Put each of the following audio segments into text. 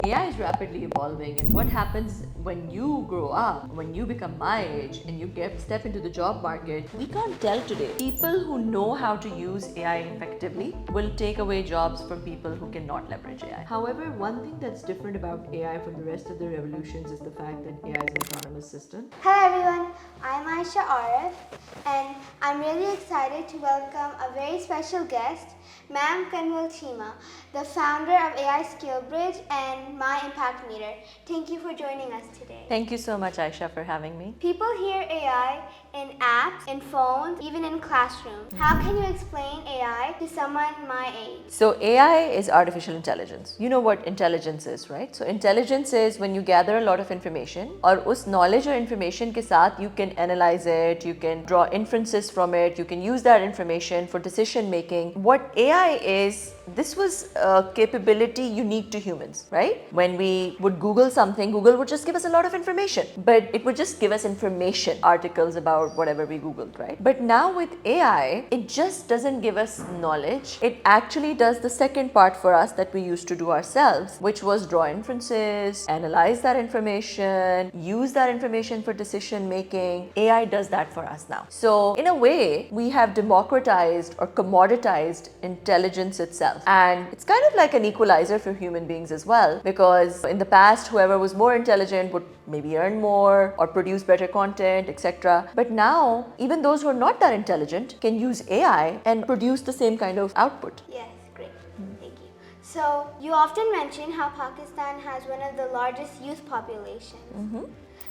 AI is rapidly evolving, and what happens when you grow up, when you become my age, and you step into the job market, we can't tell today. People who know how to use AI effectively will take away jobs from people who cannot leverage AI. However, one thing that's different about AI from the rest of the revolutions is the fact that AI is an autonomous system. Hello everyone, I'm Aisha Arif and I'm really excited to welcome a very special guest, Ma'am Kanwal Chima, the founder of AI Skill Bridge and My Impact Meter. Thank you for joining us today. Thank you so much, Aisha, for having me. People hear AI in apps, in phones, even in classrooms. How can you explain AI to someone my age? So AI is artificial intelligence. You know what intelligence is, right? So intelligence is when you gather a lot of information और उस knowledge or information के साथ you can analyze it, you can draw inferences from it, you can use that information for decision making. What AI is, this was a capability unique to humans, right? When we would Google something, Google would just give us a lot of information, but it would just give us information, articles about whatever we Googled, right? But now with AI, it just doesn't give us knowledge. It actually does the second part for us that we used to do ourselves, which was draw inferences, analyze that information, use that information for decision making. AI does that for us now. So in a way, we have democratized or commoditized intelligence itself. And it's kind of like an equalizer for human beings as well, because in the past, whoever was more intelligent would maybe earn more or produce better content, etc. But now, even those who are not that intelligent can use AI and produce the same kind of output. Yes, great. Thank you. So, you often mention how Pakistan has one of the largest youth populations.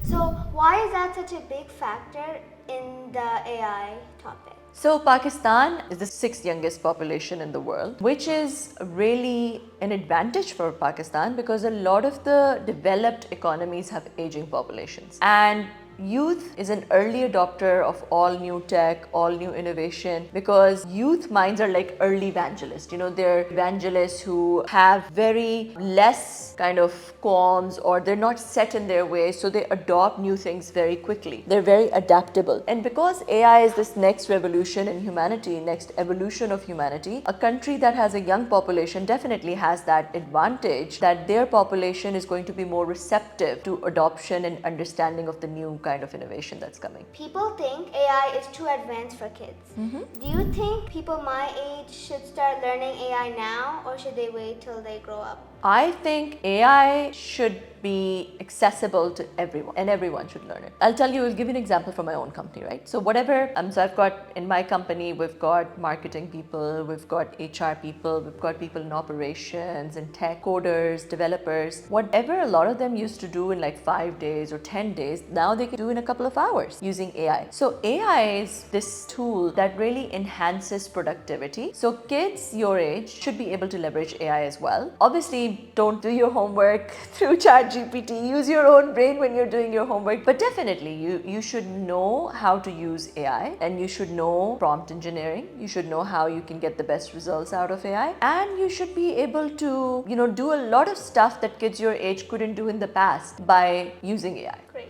So, why is that such a big factor in the AI topic? So Pakistan is the sixth youngest population in the world, which is really an advantage for Pakistan because a lot of the developed economies have aging populations. And youth is an early adopter of all new tech, all new innovation, because youth minds are like early evangelists. You know, they're evangelists who have very less kind of qualms or they're not set in their ways, so they adopt new things very quickly. They're very adaptable. And because AI is this next revolution in humanity, next evolution of humanity, a country that has a young population definitely has that advantage that their population is going to be more receptive to adoption and understanding of the new kind of innovation that's coming. People think AI is too advanced for kids. Do you think people my age should start learning AI now or should they wait till they grow up? I think AI should be accessible to everyone and everyone should learn it. I'll give you an example from my own company, right? So so I've got in my company, we've got marketing people, we've got HR people, we've got people in operations and tech, coders, developers. Whatever a lot of them used to do in like 5 days or 10 days, now they can do in a couple of hours using AI. So AI is this tool that really enhances productivity. So kids your age should be able to leverage AI as well. Obviously, don't do your homework through ChatGPT. Use your own brain when you're doing your homework. But definitely, you should know how to use AI and you should know prompt engineering. You should know how you can get the best results out of AI. And you should be able to, do a lot of stuff that kids your age couldn't do in the past by using AI. Great.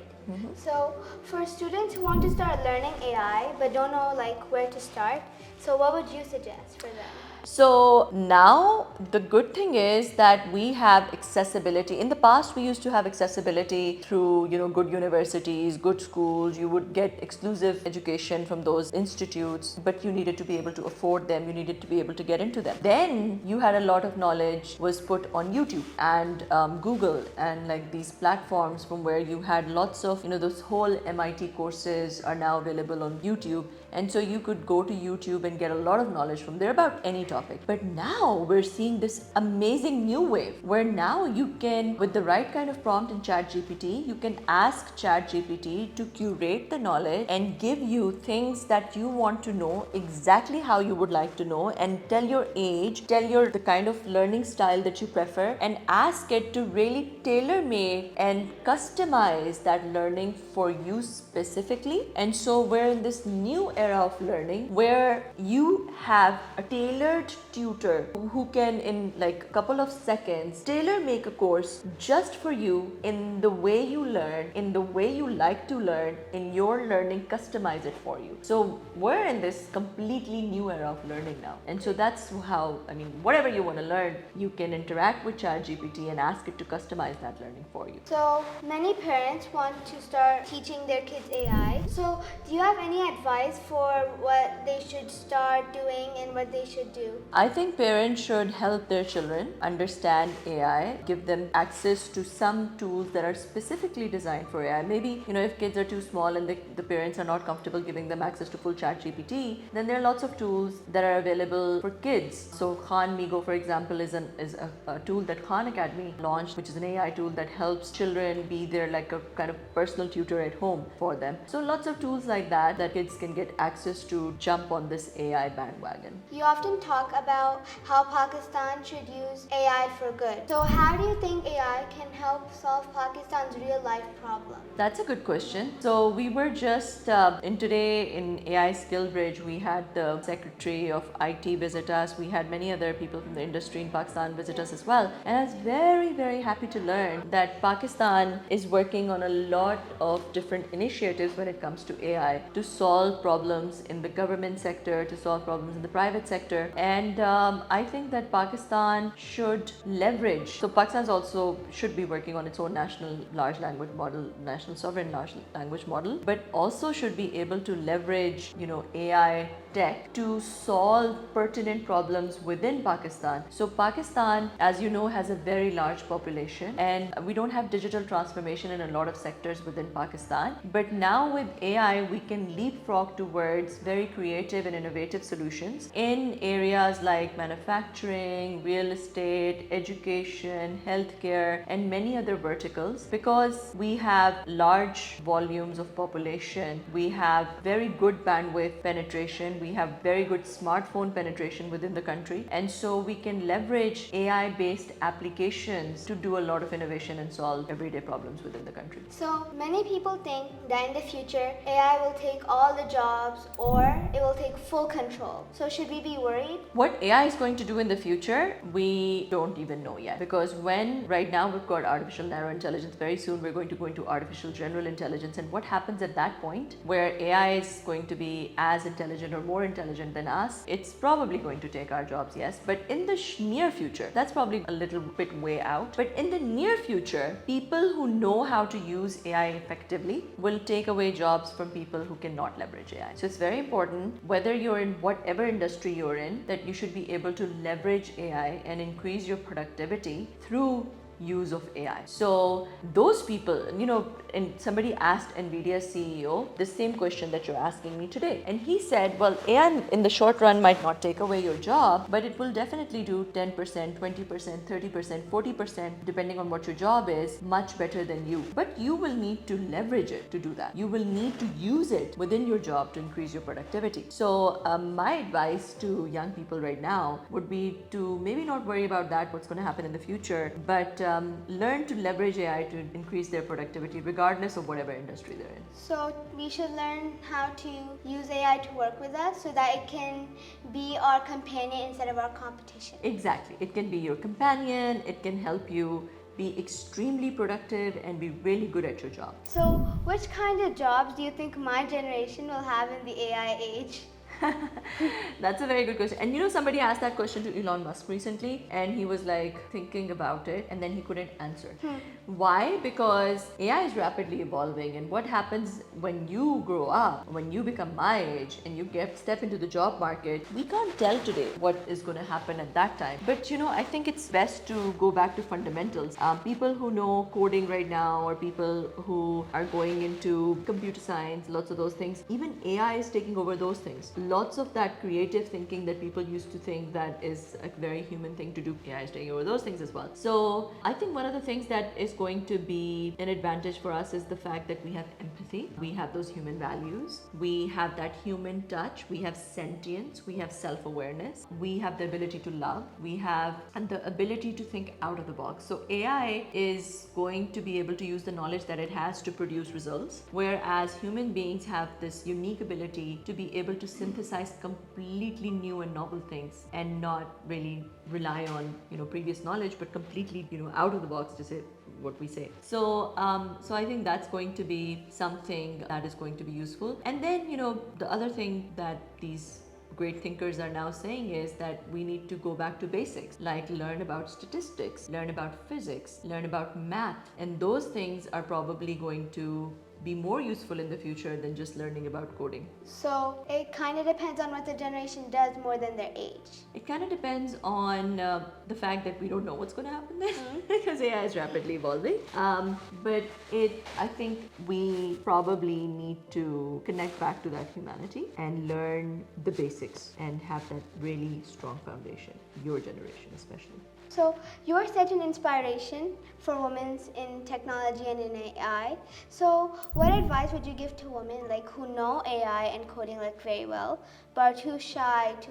So, for students who want to start learning AI but don't know where to start, so what would you suggest for them? So now the good thing is that we have accessibility. In the past, we used to have accessibility through, good universities, good schools. You would get exclusive education from those institutes, but you needed to be able to afford them. You needed to be able to get into them. Then you had a lot of knowledge was put on YouTube and Google and like these platforms from where you had lots of, those whole MIT courses are now available on YouTube. And so you could go to YouTube and get a lot of knowledge from there about any topic. But now we're seeing this amazing new wave where now you can, with the right kind of prompt in ChatGPT, you can ask ChatGPT to curate the knowledge and give you things that you want to know exactly how you would like to know and tell your age, the kind of learning style that you prefer and ask it to really tailor-make and customize that learning for you specifically. And so we're in this new era of learning where you have a tailored tutor who can, in like a couple of seconds, tailor make a course just for you in the way you learn, in the way you like to learn, in your learning, customize it for you. So we're in this completely new era of learning now. And so that's how, I mean, whatever you want to learn, you can interact with ChatGPT and ask it to customize that learning for you. So many parents want to start teaching their kids AI. So do you have any advice for what they should start doing and what they should do? I think parents should help their children understand AI, give them access to some tools that are specifically designed for AI. Maybe, if kids are too small and the parents are not comfortable giving them access to full ChatGPT, then there are lots of tools that are available for kids. So Khan Migo, for example, is a tool that Khan Academy launched, which is an AI tool that helps children be their like a kind of personal tutor at home for them. So lots of tools like that kids can get access to jump on this AI bandwagon. You often talk about how Pakistan should use AI for good. So how do you think AI can help solve Pakistan's real life problem? That's a good question. So we were just today in AI Skill Bridge, we had the Secretary of IT visit us. We had many other people from the industry in Pakistan visit us as well. And I was very, very happy to learn that Pakistan is working on a lot of different initiatives when it comes to AI to solve problems in the government sector, to solve problems in the private sector. And I think that Pakistan should leverage. So Pakistan also should be working on its own national large language model, national sovereign large language model, but also should be able to leverage, AI tech to solve pertinent problems within Pakistan. So Pakistan, as you know, has a very large population and we don't have digital transformation in a lot of sectors within Pakistan. But now with AI, we can leapfrog towards very creative and innovative solutions in areas like manufacturing, real estate, education, healthcare, and many other verticals, because we have large volumes of population. We have very good bandwidth penetration. We have very good smartphone penetration within the country. And so we can leverage AI-based applications to do a lot of innovation and solve everyday problems within the country. So many people think that in the future, AI will take all the jobs or it will take full control. So should we be worried? What AI is going to do in the future, we don't even know yet. Because right now we've got artificial narrow intelligence, very soon we're going to go into artificial general intelligence. And what happens at that point, where AI is going to be as intelligent or more intelligent than us, it's probably going to take our jobs, yes. But in the near future, that's probably a little bit way out. But in the near future, people who know how to use AI effectively will take away jobs from people who cannot leverage AI. So it's very important, whether you're in whatever industry you're in, that you should be able to leverage AI and increase your productivity through use of AI. So those people, and somebody asked NVIDIA CEO the same question that you're asking me today. And he said, well, AI in the short run might not take away your job, but it will definitely do 10%, 20%, 30%, 40%, depending on what your job is, much better than you. But you will need to leverage it to do that. You will need to use it within your job to increase your productivity. So my advice to young people right now would be to maybe not worry about that, what's going to happen in the future, but learn to leverage AI to increase their productivity regardless of whatever industry they're in. So we should learn how to use AI to work with us so that it can be our companion instead of our competition. Exactly. It can be your companion. It can help you be extremely productive and be really good at your job. So which kind of jobs do you think my generation will have in the AI age? That's a very good question. And somebody asked that question to Elon Musk recently, and he was like thinking about it, and then he couldn't answer. Why? Because AI is rapidly evolving, and what happens when you grow up, when you become my age and you step into the job market, we can't tell today what is going to happen at that time. But I think it's best to go back to fundamentals. People who know coding right now, or people who are going into computer science, lots of those things, even AI is taking over those things. lots of that creative thinking that people used to think that is a very human thing to do, AI is taking over those things as well. So I think one of the things that is going to be an advantage for us is the fact that we have empathy, we have those human values, we have that human touch, we have sentience, we have self-awareness, we have the ability to love, we have and the ability to think out of the box. So AI is going to be able to use the knowledge that it has to produce results, whereas human beings have this unique ability to be able to synthesize completely new and novel things and not really rely on previous knowledge, but completely out of the box, to say what we say. So I think that's going to be something that is going to be useful. And then the other thing that these great thinkers are now saying is that we need to go back to basics, like learn about statistics, learn about physics, learn about math, and those things are probably going to be more useful in the future than just learning about coding. So it kind of depends on what the generation does more than their age. It kind of depends on the fact that we don't know what's going to happen then because AI is rapidly evolving. But I think we probably need to connect back to that humanity and learn the basics and have that really strong foundation, your generation especially. So you're such an inspiration for women in technology and in AI. So what advice would you give to women who know AI and coding very well, but are too shy to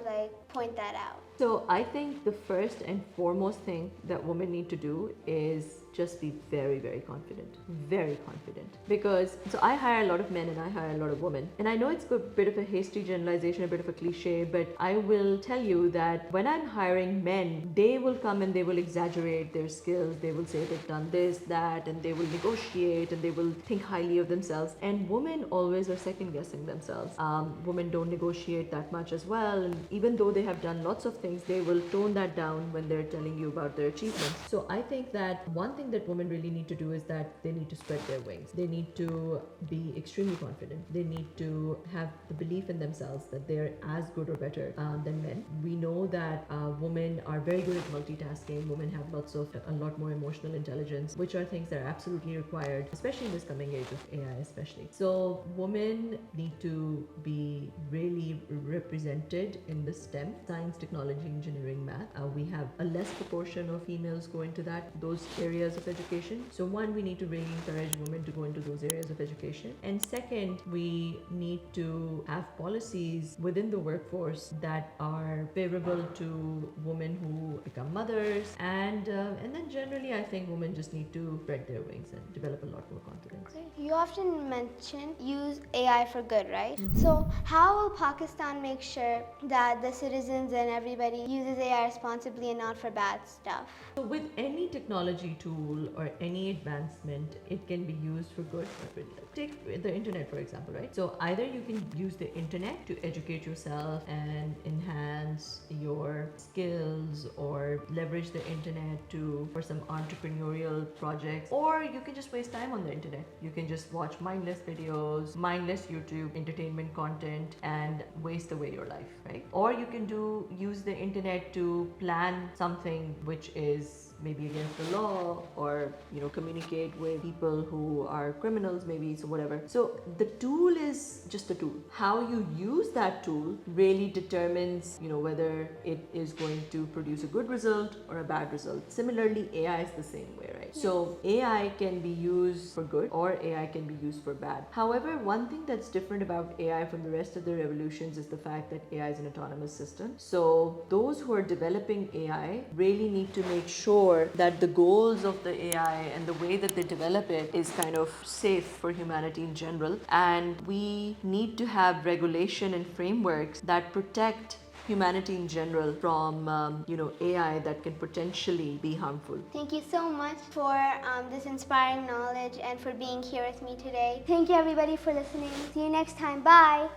point that out? So I think the first and foremost thing that women need to do is just be very, very confident. Very confident. Because, so I hire a lot of men and I hire a lot of women. And I know it's a bit of a hasty generalization, a bit of a cliche, but I will tell you that when I'm hiring men, they will come and they will exaggerate their skills. They will say they've done this, that, and they will negotiate and they will think highly of themselves. And women always are second guessing themselves. Women don't negotiate that much as well. And even though they have done lots of things, they will tone that down when they're telling you about their achievements. So I think that one thing that women really need to do is that they need to spread their wings. They need to be extremely confident. They need to have the belief in themselves that they're as good or better than men. We know that women are very good at multitasking. Women have a lot more emotional intelligence, which are things that are absolutely required, especially in this coming age of AI especially. So women need to be really represented in the STEM, science, technology, engineering, math. We have a less proportion of females go into those areas of education. So one, we need to really encourage women to go into those areas of education. And second, we need to have policies within the workforce that are favorable to women who become mothers. And then generally, I think women just need to spread their wings and develop a lot more confidence. You often mention use AI for good, right? So how will Pakistan make sure that the citizens and everybody uses AI responsibly and not for bad stuff? So with any technology tool or any advancement, it can be used for good. Take the internet, for example, right? So either you can use the internet to educate yourself and enhance your skills or leverage the internet for some entrepreneurial projects, or you can just waste time on the internet. You can just watch mindless videos, mindless YouTube entertainment content and waste away your life, right? Or you can use the internet to plan something which is maybe against the law, or communicate with people who are criminals, maybe, so whatever. So the tool is just a tool. How you use that tool really determines whether it is going to produce a good result or a bad result. Similarly, AI is the same way, right? Yes. So AI can be used for good or AI can be used for bad. However, one thing that's different about AI from the rest of the revolutions is the fact that AI is an autonomous system. So those who are developing AI really need to make sure that the goals of the AI and the way that they develop it is kind of safe for humanity in general. And we need to have regulation and frameworks that protect humanity in general from AI that can potentially be harmful. Thank you so much for this inspiring knowledge and for being here with me today. Thank you everybody for listening. See you next time. Bye.